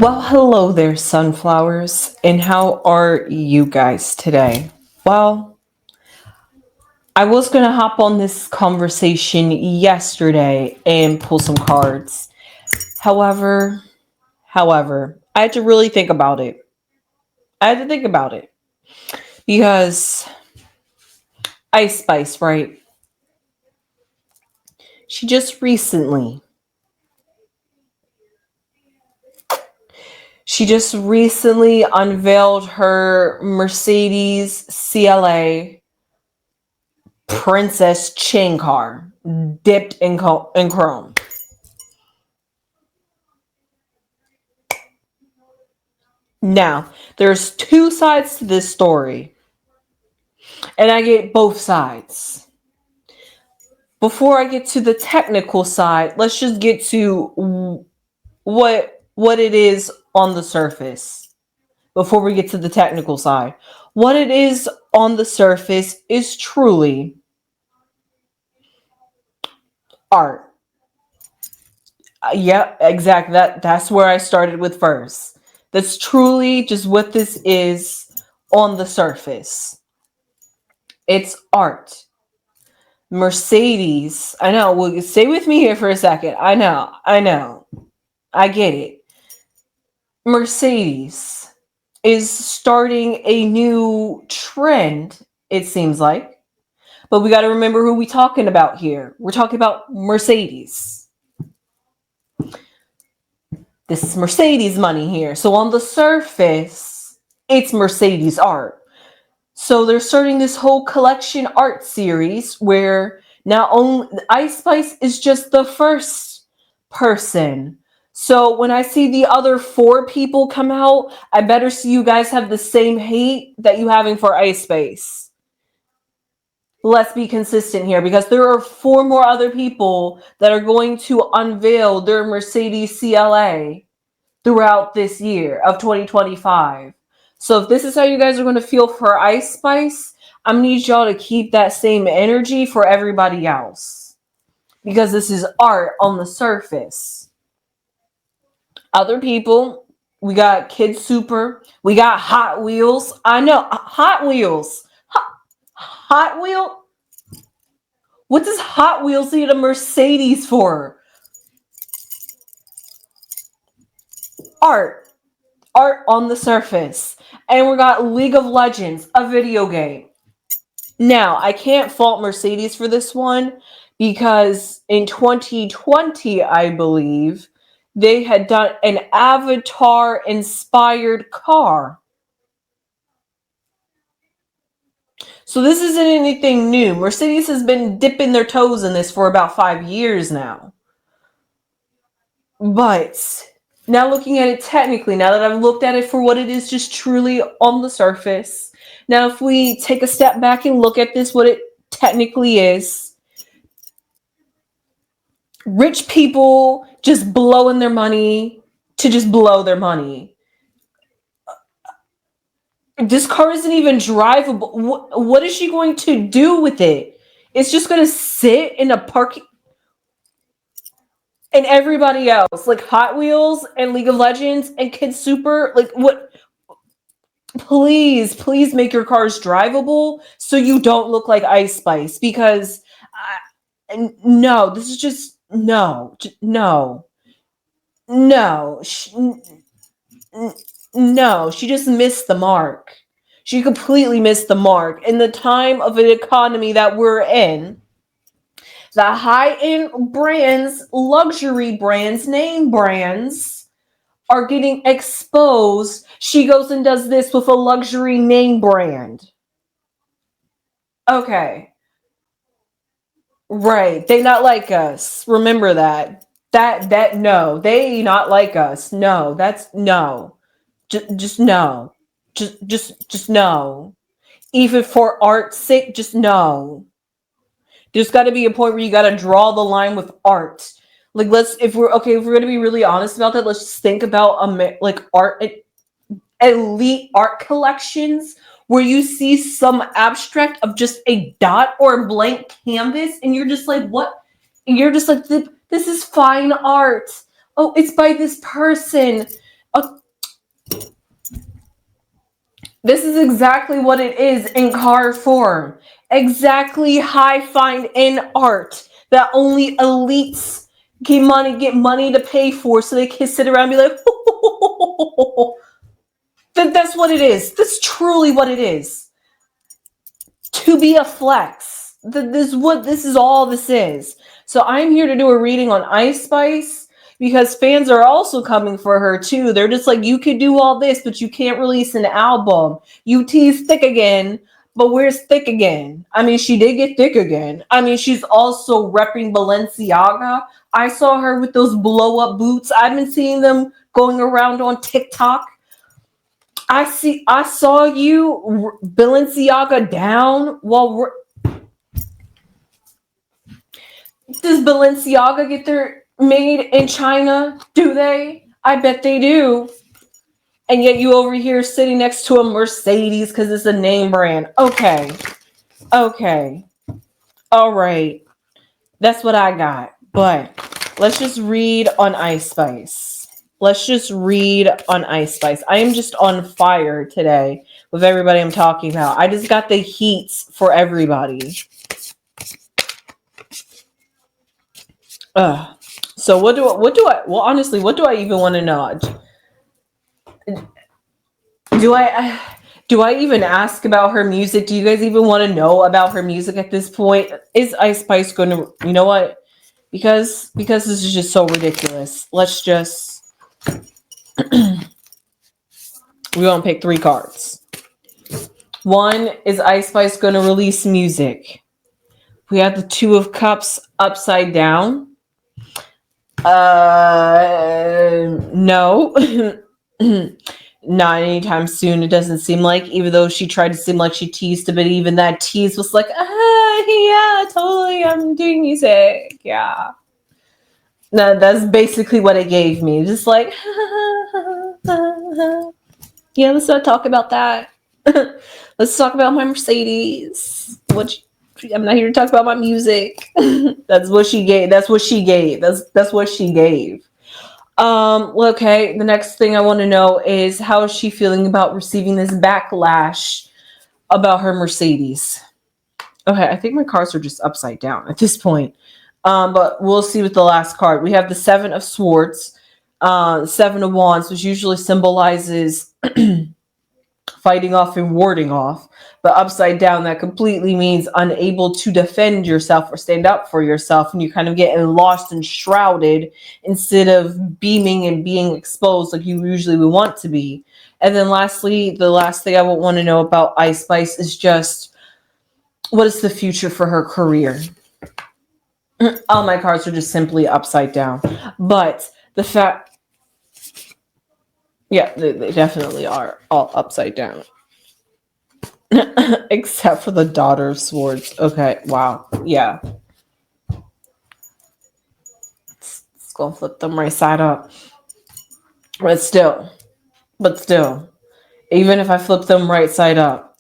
Well, hello there, sunflowers, and how are you guys today? Well, I was gonna hop on this conversation yesterday and pull some cards. However, I had to really think about it. I had to think about it because Ice Spice, right? She just recently, unveiled her Mercedes CLA Princess Chain car dipped in chrome. Now, there's two sides to this story, and I get both sides. Before I get to the technical side, let's just get to what it is on the surface. Before we get to the technical side, what it is on the surface is truly art. Yeah, exactly. That's where I started with first. That's truly just what this is on the surface. It's art. Mercedes, I know. Well, stay with me here for a second. I know. I get it. Mercedes is starting a new trend, it seems like. But we got to remember who we talking about here. We're talking about Mercedes. This is Mercedes money here. So on the surface, it's Mercedes art. So they're starting this whole collection art series where not only Ice Spice is just the first person. So when I see the other four people come out, I better see you guys have the same hate that you having for Ice Spice. Let's be consistent here because there are four more other people that are going to unveil their Mercedes CLA throughout this year of 2025. So if this is how you guys are going to feel for Ice Spice, I'm going to need y'all to keep that same energy for everybody else. Because this is art on the surface. Other people, we got Kid Super, we got Hot Wheels. I know, Hot Wheels. Hot Wheel? What does Hot Wheels need a Mercedes for? Art on the surface. And we got League of Legends, a video game. Now, I can't fault Mercedes for this one because in 2020, I believe, they had done an Avatar inspired car. So this isn't anything new. Mercedes has been dipping their toes in this for about 5 years now. But now looking at it technically, now that I've looked at it for what it is, just truly on the surface. Now, if we take a step back and look at this, what it technically is, rich people just blowing their money to just blow their money. This car isn't even drivable. What is she going to do with it? It's just going to sit in a parking. And everybody else, like Hot Wheels and League of Legends and Kid Super, like what? Please make your cars drivable so you don't look like Ice Spice because no, this is just no. She just missed the mark. She completely missed the mark. In the time of an economy that we're in, the high-end brands, luxury brands, name brands are getting exposed. She goes and does this with a luxury name brand. Okay. Right. They not like us. Remember that. No. They not like us. No. That's no. Just no. Just no. Even for art's sake, just no. There's got to be a point where you got to draw the line with art. Like, if we're going to be really honest about that, let's just think about art, elite art collections where you see some abstract of just a dot or a blank canvas, and you're just like, what? And you're just like, this is fine art. Oh, it's by this person. Uh, this is exactly what it is in card form. Exactly high fine in art that only elites get money to pay for so they can sit around and be like, that's what it is. That's truly what it is. To be a flex. This is all this is. So I'm here to do a reading on Ice Spice because fans are also coming for her too. They're just like, you could do all this, but you can't release an album. You tease thick again, but where's thick again? I mean, she did get thick again. I mean, she's also repping Balenciaga. I saw her with those blow up boots. I've been seeing them going around on TikTok. I saw you Balenciaga down while does Balenciaga get their made in China? Do they? I bet they do. And yet you over here sitting next to a Mercedes because it's a name brand. Okay. All right. That's what I got. But let's just read on Ice Spice. I am just on fire today with everybody I'm talking about. I just got the heats for everybody. So what do I well, honestly, what do I even want to know? Do I even ask about her music? Do you guys even want to know about her music at this point? Is Ice Spice going to, you know what? Because this is just so ridiculous. Let's just we're going to pick 3 cards. 1, is Ice Spice going to release music? We have the 2 of Cups upside down. No. Not anytime soon, it doesn't seem like, even though she tried to seem like she teased a bit, even that tease was like, yeah, totally, I'm doing music, yeah. No, that's basically what it gave me, just like, yeah, let's not talk about that. Let's talk about my Mercedes. I'm not here to talk about my music. That's what she gave. That's what she gave. Okay, the next thing I want to know is how is she feeling about receiving this backlash about her Mercedes? Okay, I think my cards are just upside down at this point. But we'll see with the last card. We have the 7 of Swords, 7 of Wands, which usually symbolizes fighting off and warding off. But upside down, that completely means unable to defend yourself or stand up for yourself. And you kind of get lost and shrouded instead of beaming and being exposed like you usually would want to be. And then lastly, the last thing I would want to know about Ice Spice is just what is the future for her career? All my cards are just simply upside down. But the fact... Yeah, they definitely are all upside down. Except for the Daughter of Swords. Okay, wow. Yeah. Let's go and flip them right side up. But still, even if I flip them right side up,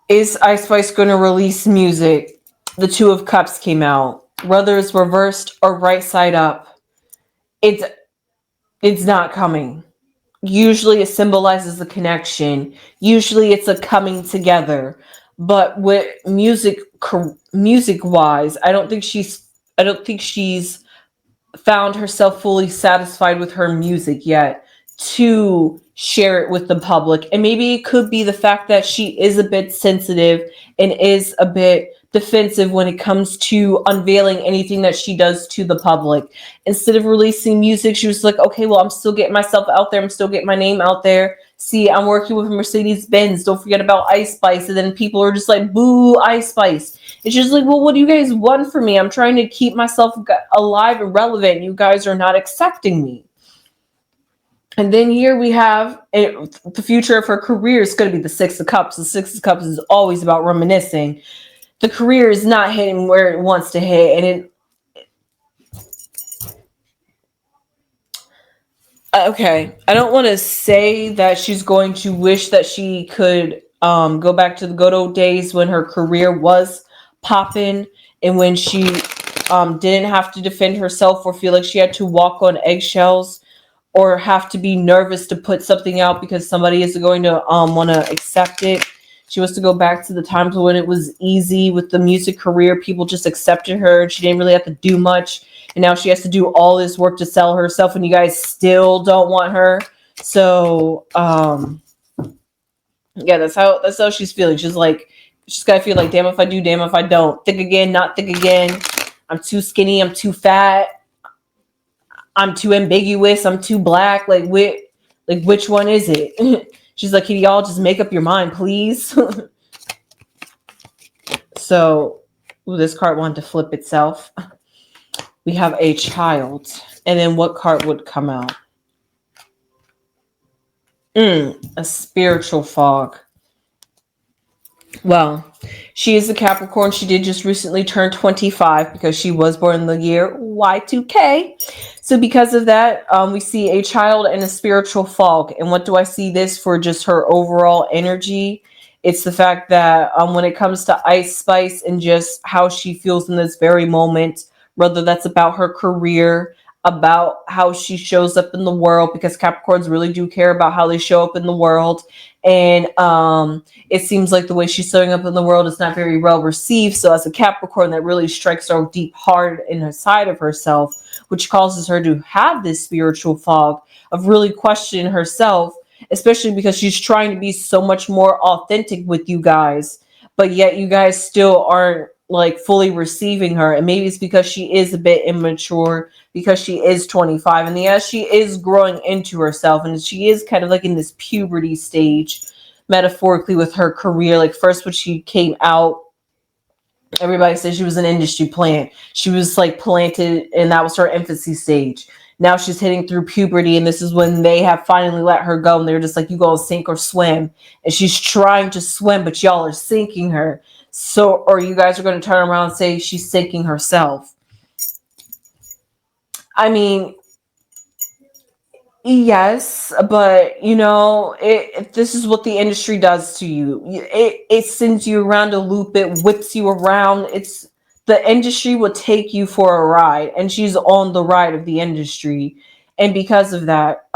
is Ice Spice going to release music? The 2 of Cups came out. Whether it's reversed or right side up, it's not coming. Usually it symbolizes the connection. Usually it's a coming together. But with music wise, I don't think she's found herself fully satisfied with her music yet to share it with the public. And maybe it could be the fact that she is a bit sensitive and is a bit defensive when it comes to unveiling anything that she does to the public. Instead of releasing music, she was like, okay, well, I'm still getting myself out there. I'm still getting my name out there. See, I'm working with Mercedes Benz. Don't forget about Ice Spice. And then people are just like, boo, Ice Spice. It's just like, well, what do you guys want from me? I'm trying to keep myself alive and relevant. You guys are not accepting me. And then here we have the future of her career is going to be the 6 of Cups. The 6 of Cups is always about reminiscing. The career is not hitting where it wants to hit. And okay, I don't want to say that she's going to wish that she could go back to the good old days when her career was popping and when she didn't have to defend herself or feel like she had to walk on eggshells. or have to be nervous to put something out because somebody isn't going to want to accept it. She wants to go back to the times when it was easy with the music career. People just accepted her and she didn't really have to do much. And now she has to do all this work to sell herself and you guys still don't want her. So, yeah, that's how she's feeling. She's like, she's gotta feel like, damn if I do, damn if I don't. Thick again, not thick again. I'm too skinny, I'm too fat, I'm too ambiguous, I'm too black. Which one is it? She's like, can y'all just make up your mind, please? So, this card wanted to flip itself. We have a child. And then what card would come out? A spiritual fog. Well, she is a Capricorn. She did just recently turn 25 because she was born in the year Y2K. So because of that, we see a child and a spiritual fog. And what do I see this for? Just her overall energy. It's the fact that when it comes to Ice Spice and just how she feels in this very moment, whether that's about her career, about how she shows up in the world, because Capricorns really do care about how they show up in the world. And it seems like the way she's showing up in the world is not very well received. So as a Capricorn, that really strikes her deep hard in her side of herself, which causes her to have this spiritual fog of really questioning herself, especially because she's trying to be so much more authentic with you guys, but yet you guys still aren't like fully receiving her. And maybe it's because she is a bit immature, because she is 25, and yes, she is growing into herself, and she is kind of like in this puberty stage, metaphorically, with her career. Like first when she came out, everybody said she was an industry plant. She was like planted, and that was her infancy stage. Now she's hitting through puberty, and this is when they have finally let her go, and they're just like, you go sink or swim. And she's trying to swim, but y'all are sinking her. So, or you guys are going to turn around and say she's sinking herself. I mean, yes, but you know, this is what the industry does to you. It sends you around a loop. It whips you around. It's the industry will take you for a ride, and she's on the ride of the industry, and because of that,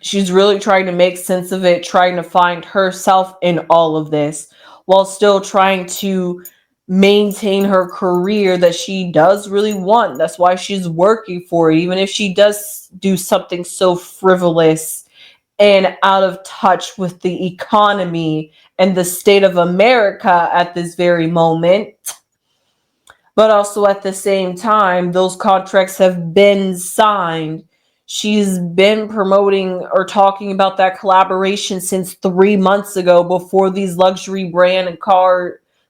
she's really trying to make sense of it, trying to find herself in all of this, while still trying to maintain her career that she does really want. That's why she's working for it, even if she does do something so frivolous and out of touch with the economy and the state of America at this very moment. But also at the same time, those contracts have been signed. She's been promoting or talking about that collaboration since 3 months ago, before these luxury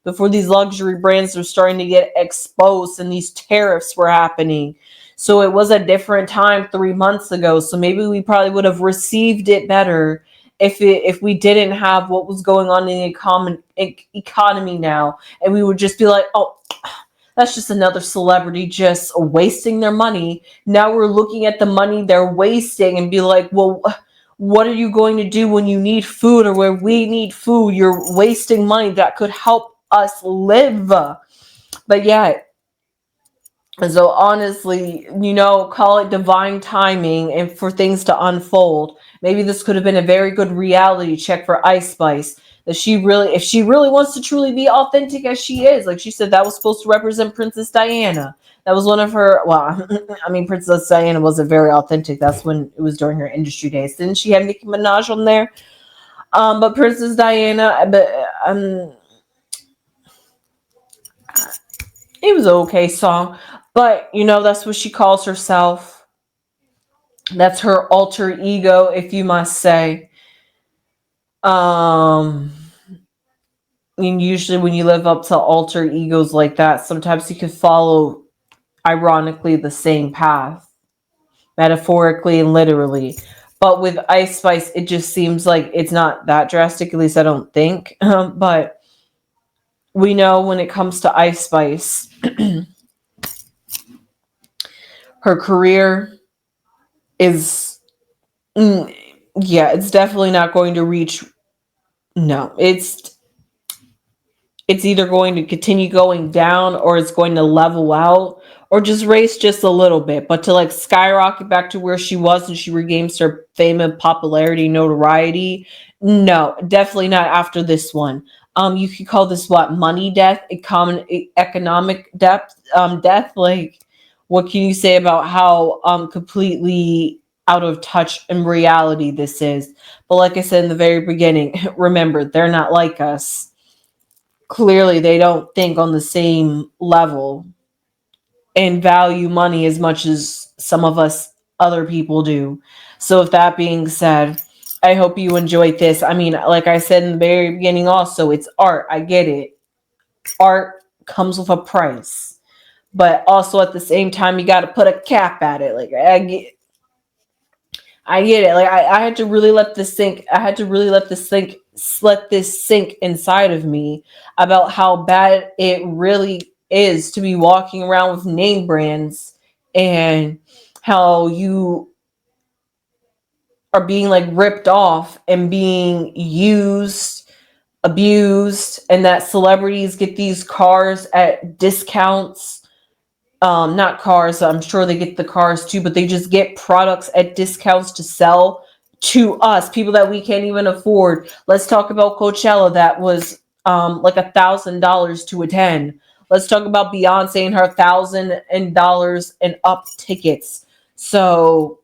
before these luxury brands were starting to get exposed and these tariffs were happening. So it was a different time 3 months ago. So maybe we probably would have received it better if we didn't have what was going on in the economy now, and we would just be like, oh, that's just another celebrity just wasting their money. Now we're looking at the money they're wasting and be like, well, what are you going to do when you need food or where we need food? You're wasting money that could help us live. But yeah, so honestly, you know, call it divine timing and for things to unfold. Maybe this could have been a very good reality check for Ice Spice. That if she really wants to truly be authentic as she is, like she said, that was supposed to represent Princess Diana. That was one of her, well, I mean, Princess Diana wasn't very authentic. That's when it was during her industry days. Didn't she have Nicki Minaj on there? But Princess Diana, it was an okay song. But, you know, that's what she calls herself. That's her alter ego, if you must say. And usually when you live up to alter egos like that, sometimes you can follow, ironically, the same path, metaphorically and literally. But with Ice Spice, it just seems like it's not that drastic, at least I don't think. But we know when it comes to Ice Spice, her career is, yeah, it's definitely not going to reach. No, it's either going to continue going down or it's going to level out, or just raise just a little bit, but to like skyrocket back to where she was and she regains her fame and popularity, notoriety, no, definitely not after this one. You could call this what, money death, economic death. Like, what can you say about how completely out of touch in reality this is? But like I said in the very beginning, remember, they're not like us. Clearly, they don't think on the same level and value money as much as some of us other people do. So, with that being said, I hope you enjoyed this. I mean, like I said in the very beginning, also, it's art. I get it. Art comes with a price, but also at the same time, you got to put a cap at it. Like, I get it. Like, I had to really let this sink. I had to really let this sink inside of me about how bad it really is to be walking around with name brands and how you are being like ripped off and being used, abused, and that celebrities get these cars at discounts. Not cars, I'm sure they get the cars too, but they just get products at discounts to sell to us, people that we can't even afford. Let's talk about Coachella, that was like $1,000 to attend. Let's talk about Beyonce and her $1,000 and up tickets. So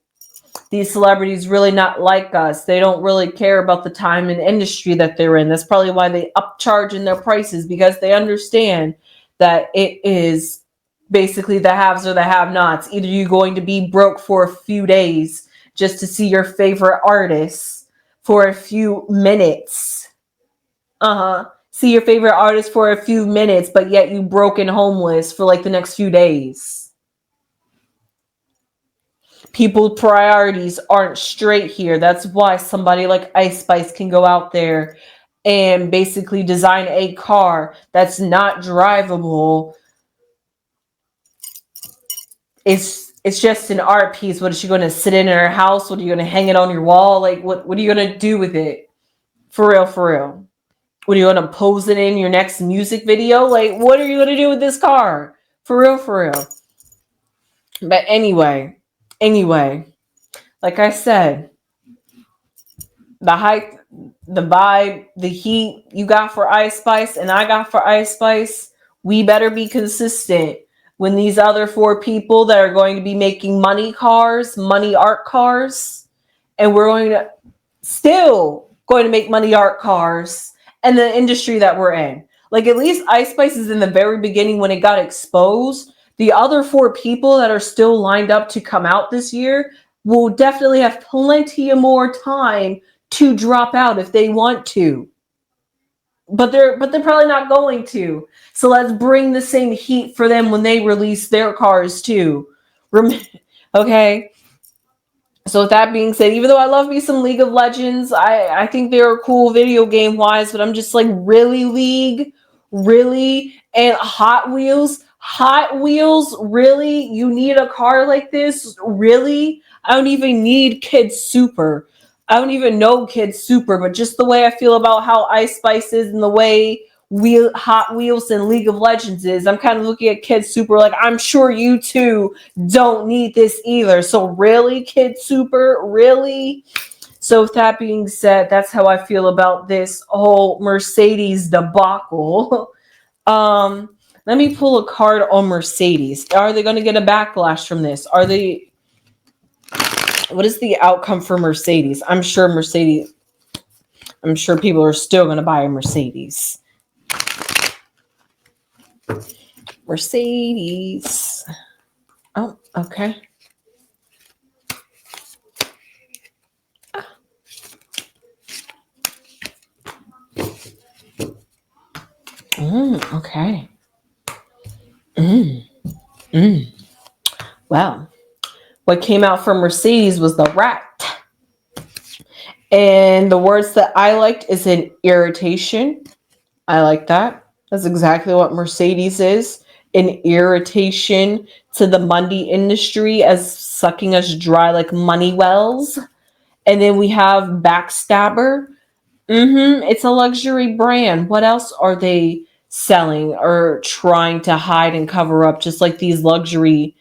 these celebrities really not like us. They don't really care about the time and industry that they're in. That's probably why they upcharge in their prices, because they understand that it is basically the haves or the have-nots. Either you're going to be broke for a few days just to see your favorite artists for a few minutes. See your favorite artist for a few minutes, but yet you broke and homeless for like the next few days. People's priorities aren't straight here. That's why somebody like Ice Spice can go out there and basically design a car that's not drivable. It's just an art piece. What is she going to sit in her house? What are you going to hang it on your wall? Like, what are you going to do with it? For real, for real. What are you going to pose it in your next music video? Like, what are you going to do with this car? For real, for real. But anyway, like I said, the hype, the vibe, the heat you got for Ice Spice and I got for Ice Spice, we better be consistent when these other four people that are going to be making money art cars, and we're going to still going to make money art cars and the industry that we're in. Like, at least Ice Spice is in the very beginning when it got exposed. The other four people that are still lined up to come out this year will definitely have plenty of more time to drop out if they want to. But they're probably not going to. So let's bring the same heat for them when they release their cars too. Okay? So with that being said, even though I love me some League of Legends, I think they're cool video game wise, but I'm just like, really, League? Really? And Hot Wheels? Hot Wheels? Really? You need a car like this? Really? I don't even need Kid Super. I don't even know Kid Super, but just the way I feel about how Ice Spice is and the way Hot Wheels and League of Legends is, I'm kind of looking at Kid Super like, I'm sure you too don't need this either. So really, Kid Super? Really? So with that being said, that's how I feel about this whole Mercedes debacle. Let me pull a card on Mercedes. Are they going to get a backlash from this? What is the outcome for Mercedes? I'm sure people are still going to buy a Mercedes. Mercedes. Oh, okay. Okay. Well, what came out from Mercedes was the rat. And the words that I liked is an irritation. I like that. That's exactly what Mercedes is. An irritation to the money industry as sucking us dry like money wells. And then we have Backstabber. It's a luxury brand. What else are they selling or trying to hide and cover up, just like these luxury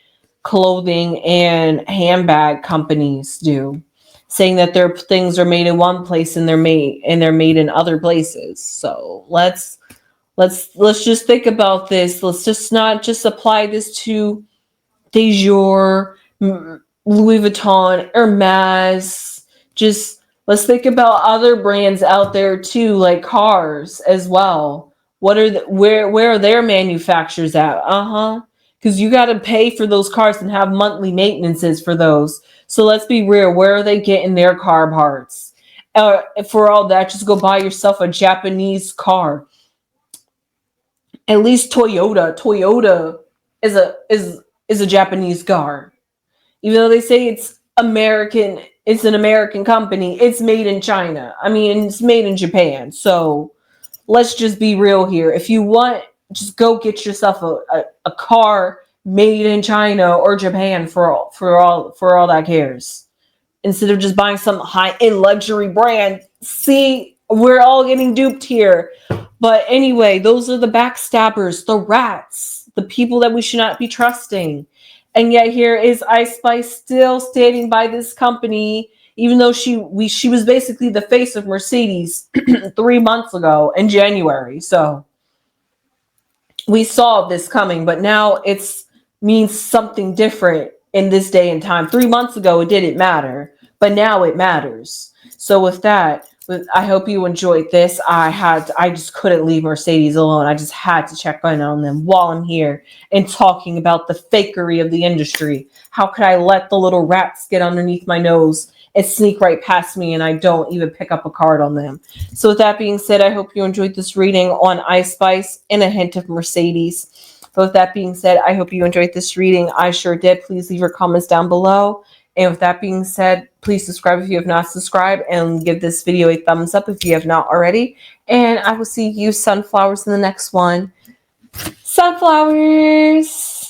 clothing and handbag companies do, saying that their things are made in one place and they're made in other places. So let's just think about this. Let's just not just apply this to Dejour, Louis Vuitton, Hermes. Just let's think about other brands out there too, like cars as well. What are where are their manufacturers at? Because you got to pay for those cars and have monthly maintenances for those. So let's be real. Where are they getting their car parts? For all that, just go buy yourself a Japanese car. At least Toyota. Toyota is a Japanese car. Even though they say it's American, it's an American company, it's made in China. I mean, it's made in Japan. So let's just be real here. If you want, just go get yourself a car made in China or Japan for all that cares. Instead of just buying some high-end luxury brand. See, we're all getting duped here. But anyway, those are the backstabbers, the rats, the people that we should not be trusting. And yet here is Ice Spice still standing by this company, even though she was basically the face of Mercedes 3 months ago in January. So we saw this coming, but now it's means something different in this day and time. 3 months ago, it didn't matter, but now it matters. So with that, I hope you enjoyed this. I just couldn't leave Mercedes alone. I just had to check in on them while I'm here and talking about the fakery of the industry. How could I let the little rats get underneath my nose and sneak right past me and I don't even pick up a card on them? So with that being said, I hope you enjoyed this reading on Ice Spice and a hint of Mercedes. But with that being said, I hope you enjoyed this reading. I sure did. Please leave your comments down below. And with that being said, please subscribe if you have not subscribed and give this video a thumbs up if you have not already. And I will see you sunflowers in the next one. Sunflowers!